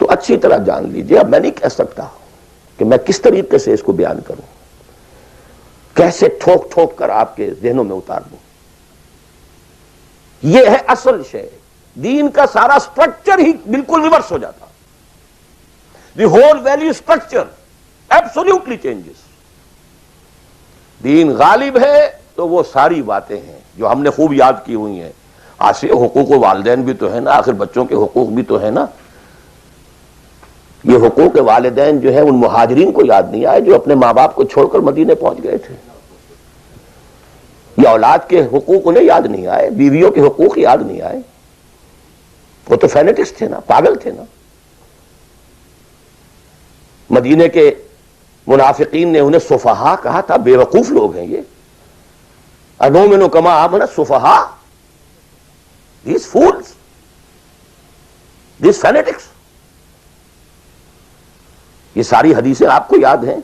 تو اچھی طرح جان لیجئے، اب میں نہیں کہہ سکتا کہ میں کس طریقے سے اس کو بیان کروں، کیسے ٹھوک ٹھوک کر آپ کے ذہنوں میں اتار دوں۔ یہ ہے اصل شے، دین کا سارا سٹرکچر ہی بالکل ریورس ہو جاتا، the whole value structure absolutely changes. دین غالب ہے تو وہ ساری باتیں ہیں جو ہم نے خوب یاد کی ہوئی ہیں۔ آج حقوق والدین بھی تو ہے نا، آخر بچوں کے حقوق بھی تو ہے نا۔ یہ حقوق والدین جو ہے ان مہاجرین کو یاد نہیں آئے جو اپنے ماں باپ کو چھوڑ کر مدینے پہنچ گئے تھے۔ یہ اولاد کے حقوق انہیں یاد نہیں آئے، بیویوں کے حقوق یاد نہیں آئے۔ وہ تو فینیٹکس تھے نا، پاگل تھے نا۔ مدینے کے منافقین نے انہیں سفہاء کہا تھا، بے وقوف لوگ ہیں یہ۔ انؤمن کما آمن السفہاء، these fools, these fanatics۔ یہ ساری حدیثیں آپ کو یاد ہیں۔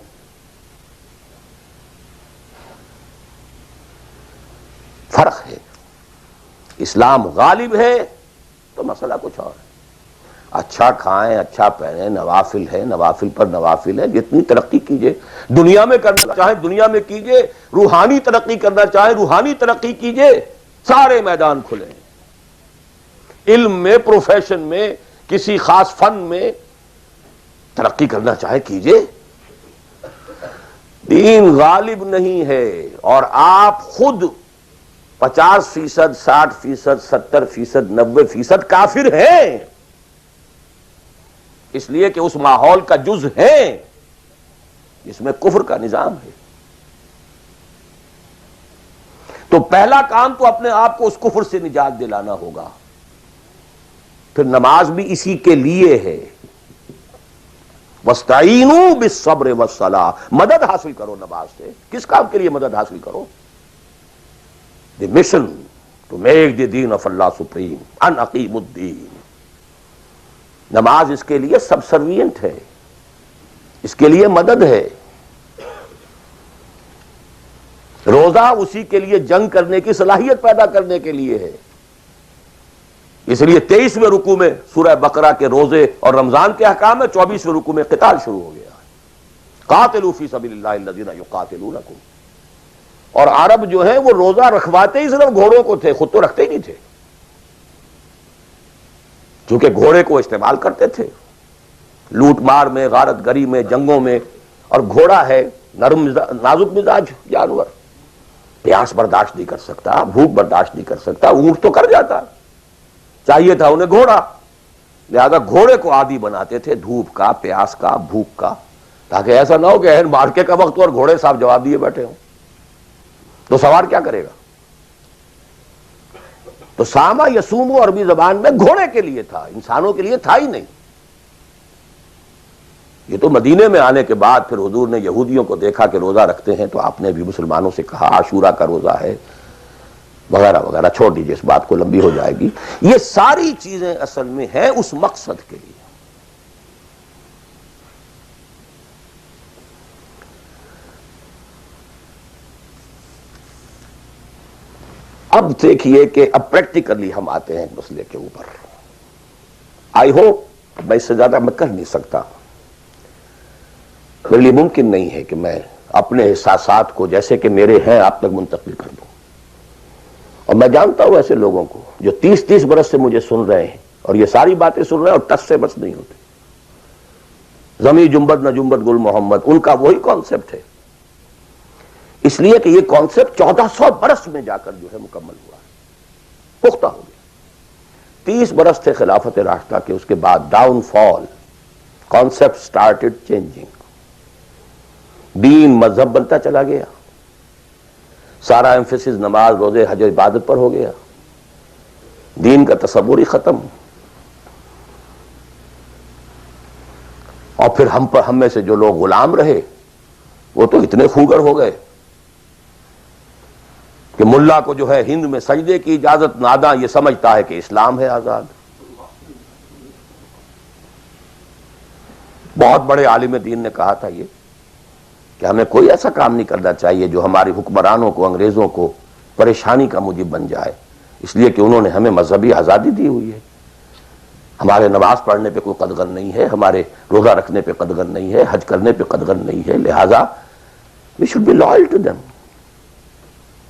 فرق ہے، اسلام غالب ہے تو مسئلہ کچھ اور ہے۔ اچھا کھائیں، اچھا پہنیں، نوافل ہے، نوافل پر نوافل ہے، جتنی ترقی کیجئے، دنیا میں کرنا چاہیں دنیا میں کیجئے، روحانی ترقی کرنا چاہیں روحانی ترقی کیجئے، سارے میدان کھلے ہیں۔ علم میں، پروفیشن میں، کسی خاص فن میں ترقی کرنا چاہے کیجئے۔ دین غالب نہیں ہے، اور آپ خود 50%، 60%، 70%، 90% کافر ہیں، اس لیے کہ اس ماحول کا جز ہیں جس میں کفر کا نظام ہے۔ تو پہلا کام تو اپنے آپ کو اس کفر سے نجات دلانا ہوگا۔ پھر نماز بھی اسی کے لیے ہے، وَاسْتَعِینُوا بِالصَّبْرِ وَالصَّلَاةِ، مدد حاصل کرو نماز سے۔ کس کام کے لیے مدد حاصل کرو؟ The mission to make the دین آف اللہ سپریم، ان اقیم الدین۔ نماز اس کے لیے سبسروینٹ ہے، اس کے لیے مدد ہے۔ روزہ اسی کے لیے جنگ کرنے کی صلاحیت پیدا کرنے کے لیے ہے۔ اس لیے 23ویں رکوع میں سورہ بقرہ کے روزے اور رمضان کے احکام ہے، 24ویں رکوع میں قتال شروع ہو گیا۔ قاتلوا فی سبیل اللہ الذین یقاتلونکم۔ اور عرب جو ہیں وہ روزہ رکھواتے ہی صرف گھوڑوں کو تھے، خود تو رکھتے ہی نہیں تھے، چونکہ گھوڑے کو استعمال کرتے تھے لوٹ مار میں، غارت گری میں، جنگوں میں۔ اور گھوڑا ہے نرم نازک مزاج جانور، پیاس برداشت نہیں کر سکتا، بھوک برداشت نہیں کر سکتا، اونٹ تو کر جاتا، چاہیے تھا انہیں گھوڑا، لہذا گھوڑے کو عادی بناتے تھے دھوپ کا، پیاس کا، بھوک کا، تاکہ ایسا نہ ہو کہ اہم مارکے کا وقت اور گھوڑے صاحب جواب دیے بیٹھے ہوں تو سوار کیا کرے گا۔ تو ساما یسومو عربی زبان میں گھوڑے کے لیے تھا، انسانوں کے لیے تھا ہی نہیں۔ یہ تو مدینے میں آنے کے بعد پھر حضور نے یہودیوں کو دیکھا کہ روزہ رکھتے ہیں، تو آپ نے بھی مسلمانوں سے کہا عاشورہ کا روزہ ہے وغیرہ وغیرہ، چھوڑ دیجیے اس بات کو، لمبی ہو جائے گی۔ یہ ساری چیزیں اصل میں ہیں اس مقصد کے لیے۔ اب دیکھیے کہ اب پریکٹیکلی ہم آتے ہیں ایک مسئلے کے اوپر۔ آئی ہوپ میں اس سے زیادہ میں کر نہیں سکتا، میرے لیے ممکن نہیں ہے کہ میں اپنے احساسات کو جیسے کہ میرے ہیں آپ تک منتقل کر دوں۔ اور میں جانتا ہوں ایسے لوگوں کو جو 30 برس سے مجھے سن رہے ہیں اور یہ ساری باتیں سن رہے ہیں اور ٹس سے بس نہیں ہوتے۔ زمیں جنبد نہ جنبد گل محمد، ان کا وہی کانسیپٹ ہے، اس لیے کہ یہ کانسیپٹ 1400 برس میں جا کر جو ہے مکمل ہوا ہے، پختہ ہو گیا۔ 30 برس تھے خلافت راشدہ کے، اس کے بعد ڈاؤن فال، کانسیپٹ سٹارٹڈ چینجنگ، دین مذہب بنتا چلا گیا، سارا ایمفیسس نماز روزے حج عبادت پر ہو گیا، دین کا تصور ہی ختم۔ اور پھر ہم میں سے جو لوگ غلام رہے وہ تو اتنے خوگر ہو گئے کہ ملا کو جو ہے ہند میں سجدے کی اجازت، ناداں یہ سمجھتا ہے کہ اسلام ہے آزاد۔ بہت بڑے عالم دین نے کہا تھا یہ کہ ہمیں کوئی ایسا کام نہیں کرنا چاہیے جو ہماری حکمرانوں کو، انگریزوں کو پریشانی کا موجب بن جائے، اس لیے کہ انہوں نے ہمیں مذہبی آزادی دی ہوئی ہے۔ ہمارے نماز پڑھنے پہ کوئی قدغن نہیں ہے، ہمارے روزہ رکھنے پہ قدغن نہیں ہے، حج کرنے پہ قدغن نہیں ہے، لہذا we should be loyal to them.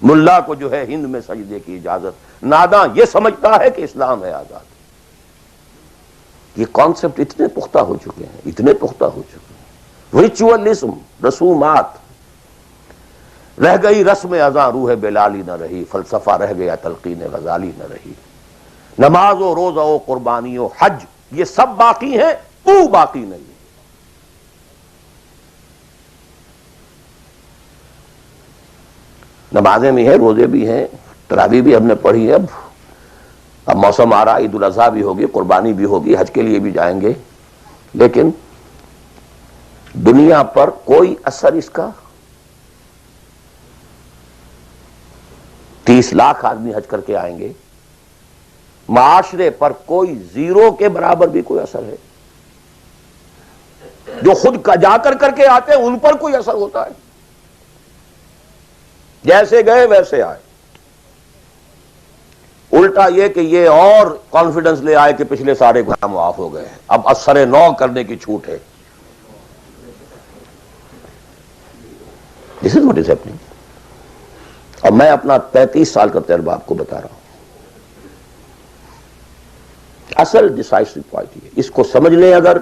ملا کو جو ہے ہند میں سجدے کی اجازت، ناداں یہ سمجھتا ہے کہ اسلام ہے آزاد. یہ کانسیپٹ اتنے پختہ ہو چکے ہیں، اتنے پختہ ہو چکے ہیں. ریچولزم، رسومات، رہ گئی رسم ازاں روح بلالی نہ رہی، فلسفہ رہ گیا تلقین غزالی نہ رہی. نماز و روزہ و قربانی و حج یہ سب باقی ہیں، تو باقی نہیں. نمازیں بھی ہیں، روزے بھی ہیں، تراویح بھی ہم نے پڑھی ہے. اب موسم آ رہا، عید الاضحیٰ بھی ہوگی، قربانی بھی ہوگی، حج کے لیے بھی جائیں گے. لیکن دنیا پر کوئی اثر اس کا؟ 30 لاکھ آدمی حج کر کے آئیں گے، معاشرے پر کوئی زیرو کے برابر بھی کوئی اثر ہے؟ جو خود جا کر کے آتے ہیں ان پر کوئی اثر ہوتا ہے؟ جیسے گئے ویسے آئے. الٹا یہ کہ یہ اور کانفیڈنس لے آئے کہ پچھلے سارے گناہ معاف ہو گئے ہیں، اب اثر نو کرنے کی چھوٹ ہے. This is what is happening. اور میں اپنا 33 سال کا تجربہ آپ کو بتا رہا ہوں. اصل ڈیسائسو پوائنٹ یہ، اس کو سمجھ لیں اگر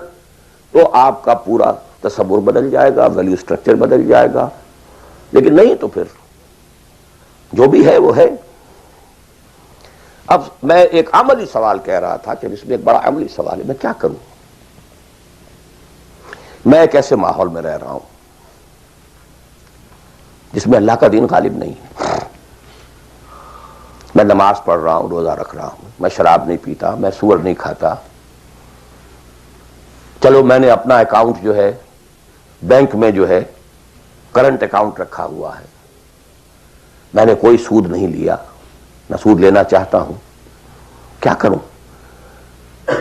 تو آپ کا پورا تصور بدل جائے گا، ویلیو سٹرکچر بدل جائے گا. لیکن نہیں تو پھر جو بھی ہے وہ ہے. اب میں ایک عملی سوال کہہ رہا تھا کہ اس میں ایک بڑا عملی سوال ہے، میں کیا کروں؟ میں ایک ایسے ماحول میں رہ رہا ہوں جس میں اللہ کا دین غالب نہیں ہے. میں نماز پڑھ رہا ہوں، روزہ رکھ رہا ہوں، میں شراب نہیں پیتا، میں سور نہیں کھاتا. چلو میں نے اپنا اکاؤنٹ جو ہے بینک میں جو ہے کرنٹ اکاؤنٹ رکھا ہوا ہے، میں نے کوئی سود نہیں لیا، نہ سود لینا چاہتا ہوں. کیا کروں؟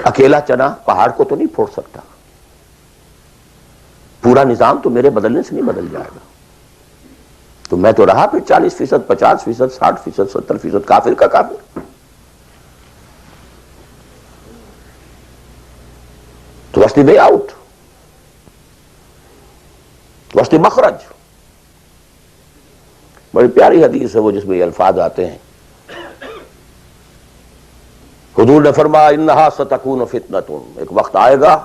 اکیلا چنا پہاڑ کو تو نہیں پھوڑ سکتا، پورا نظام تو میرے بدلنے سے نہیں بدل جائے گا. تو میں تو رہا پھر 40%، 50%، 60%، 70% کافر کا کافر. تو what's the way out? What's the مخرج؟ بڑی پیاری حدیث ہے وہ جس میں یہ الفاظ آتے ہیں. حضور نے فرمایا انہا ستکون فتنۃ، ایک وقت آئے گا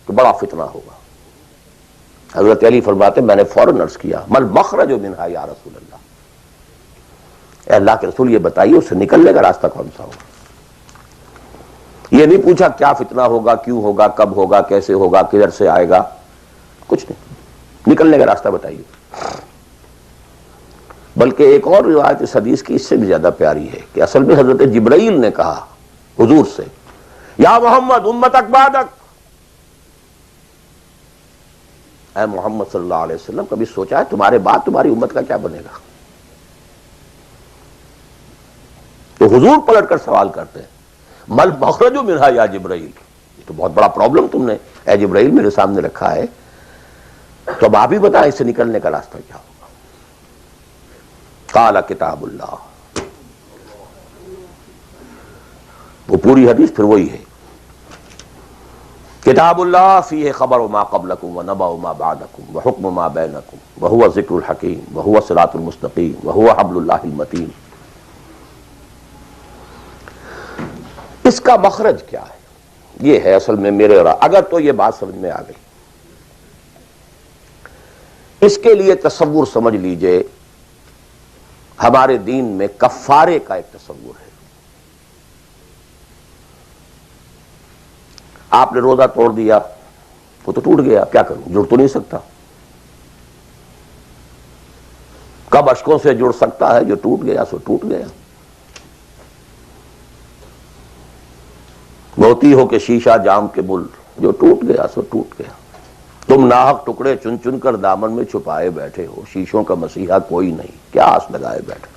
کہ بڑا فتنہ ہوگا. حضرت علی فرماتے میں نے فوراً عرض کیا مل مخرج منہا یا رسول اللہ، اے اللہ کے رسول یہ بتائیے اس سے نکلنے کا راستہ کون سا ہوگا. یہ نہیں پوچھا کیا فتنہ ہوگا، کیوں ہوگا، کب ہوگا، کیسے ہوگا، کدھر سے آئے گا، کچھ نہیں، نکلنے کا راستہ بتائیے. بلکہ ایک اور روایت اس حدیث کی اس سے بھی زیادہ پیاری ہے کہ اصل میں حضرت جبرائیل نے کہا حضور سے یا محمد امتک بعدک، اے محمد صلی اللہ علیہ وسلم کبھی سوچا ہے تمہارے بعد تمہاری امت کا کیا بنے گا؟ تو حضور پلٹ کر سوال کرتے ہیں مل مخرج منہا یا جبرائیل، یہ تو بہت بڑا پرابلم تم نے اے جبرائیل میرے سامنے رکھا ہے، تو اب آپ ہی بتائیں اس سے نکلنے کا راستہ کیا ہوگا. قال کتاب اللہ، وہ پوری حدیث پھر وہی ہے. کتاب اللہ فیہ خبر ما قبلکم ونبأ ما بعدکم وحکم ما بینکم وہو ذکر الحکیم وہو الصراط المستقیم وہو حبل اللہ المتین. اس کا مخرج کیا ہے؟ یہ ہے اصل میں میرے اگر تو یہ بات سمجھ میں آ گئی، اس کے لیے تصور سمجھ لیجئے ہمارے دین میں کفارے کا ایک تصور ہے. آپ نے روزہ توڑ دیا، وہ تو ٹوٹ گیا، کیا کروں، جڑ تو نہیں سکتا. کب اشکوں سے جڑ سکتا ہے؟ جو ٹوٹ گیا سو ٹوٹ گیا. موتی ہو کہ شیشہ جام کے بل، جو ٹوٹ گیا سو ٹوٹ گیا. تم ناحق ٹکڑے چن چن کر دامن میں چھپائے بیٹھے ہو، شیشوں کا مسیحا کوئی نہیں، کیا آس لگائے بیٹھے،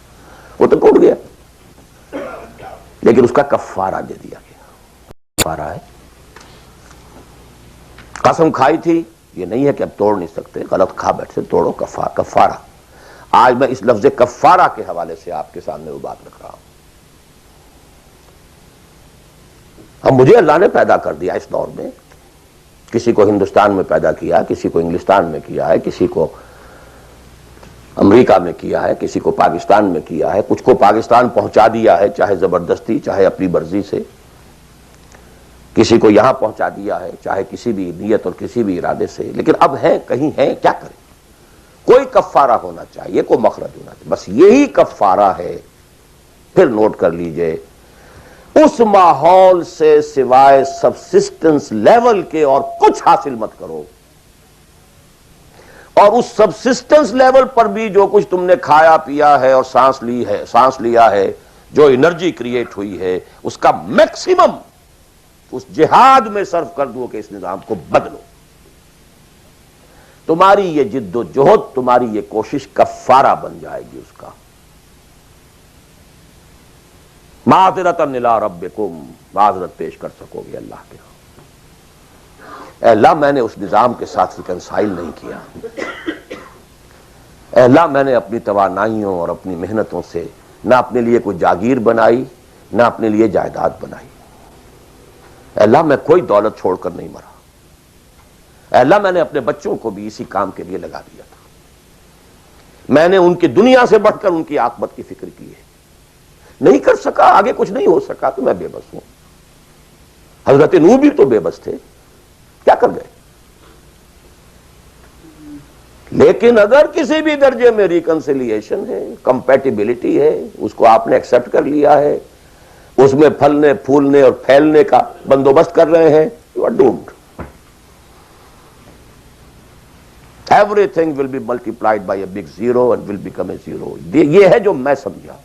وہ تو ٹوٹ گیا. لیکن اس کا کفارہ دے دیا گیا. کفارہ ہے، قسم کھائی تھی، یہ نہیں ہے کہ اب توڑ نہیں سکتے، غلط کھا بیٹھے توڑو، کفارہ. آج میں اس لفظ کفارہ کے حوالے سے آپ کے سامنے وہ بات رکھ رہا ہوں. اب مجھے اللہ نے پیدا کر دیا اس دور میں، کسی کو ہندوستان میں پیدا کیا، کسی کو انگلستان میں کیا ہے، کسی کو امریکہ میں کیا ہے، کسی کو پاکستان میں کیا ہے، کچھ کو پاکستان پہنچا دیا ہے، چاہے زبردستی چاہے اپنی مرضی سے، کسی کو یہاں پہنچا دیا ہے چاہے کسی بھی نیت اور کسی بھی ارادے سے، لیکن اب ہیں کہیں ہیں، کیا کریں؟ کوئی کفارہ ہونا چاہیے، کوئی مخرج ہونا چاہیے، بس یہی کفارہ ہے۔ پھر نوٹ کر لیجئے، اس ماحول سے سوائے سبسسٹنس لیول کے اور کچھ حاصل مت کرو، اور اس سبسسٹنس لیول پر بھی جو کچھ تم نے کھایا پیا ہے اور سانس لیا ہے، جو انرجی کریٹ ہوئی ہے، اس کا میکسیمم اس جہاد میں صرف کر دو کہ اس نظام کو بدلو۔ تمہاری یہ جد و جہد، تمہاری یہ کوشش کفارہ بن جائے گی اس کا۔ معذرتاً الی ربکم، معذرت پیش کر سکو گے اللہ کے ہاں۔ اے اللہ میں نے اس نظام کے ساتھ ریکنسائل نہیں کیا، اے اللہ میں نے اپنی توانائیوں اور اپنی محنتوں سے نہ اپنے لیے کوئی جاگیر بنائی، نہ اپنے لیے جائیداد بنائی، اے اللہ میں کوئی دولت چھوڑ کر نہیں مرا، اے اللہ میں نے اپنے بچوں کو بھی اسی کام کے لیے لگا دیا تھا، میں نے ان کی دنیا سے بڑھ کر ان کی عاقبت کی فکر کی ہے، نہیں کر سکا، آگے کچھ نہیں ہو سکا تو میں بے بس ہوں۔ حضرت نوح بھی تو بے بس تھے، کیا کر گئے؟ لیکن اگر کسی بھی درجے میں ریکنسیلیشن ہے، کمپیٹیبلٹی ہے، اس کو آپ نے ایکسپٹ کر لیا ہے، اس میں پھلنے پھولنے اور پھیلنے کا بندوبست کر رہے ہیں، you are doomed. Everything will be multiplied by a big zero and will become a zero. یہ ہے جو میں سمجھا۔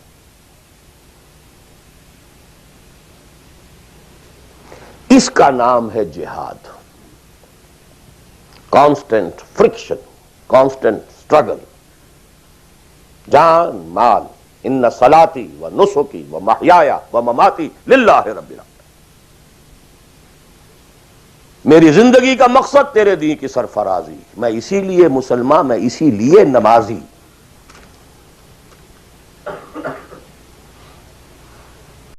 اس کا نام ہے جہاد، کانسٹنٹ فرکشن، کانسٹنٹ اسٹرگل، جان مال، ان صلاتی و نسکی و محیایا و مماتی للہ رب العالمین۔ میری زندگی کا مقصد تیرے دین کی سرفرازی، میں اسی لیے مسلمان، میں اسی لیے نمازی،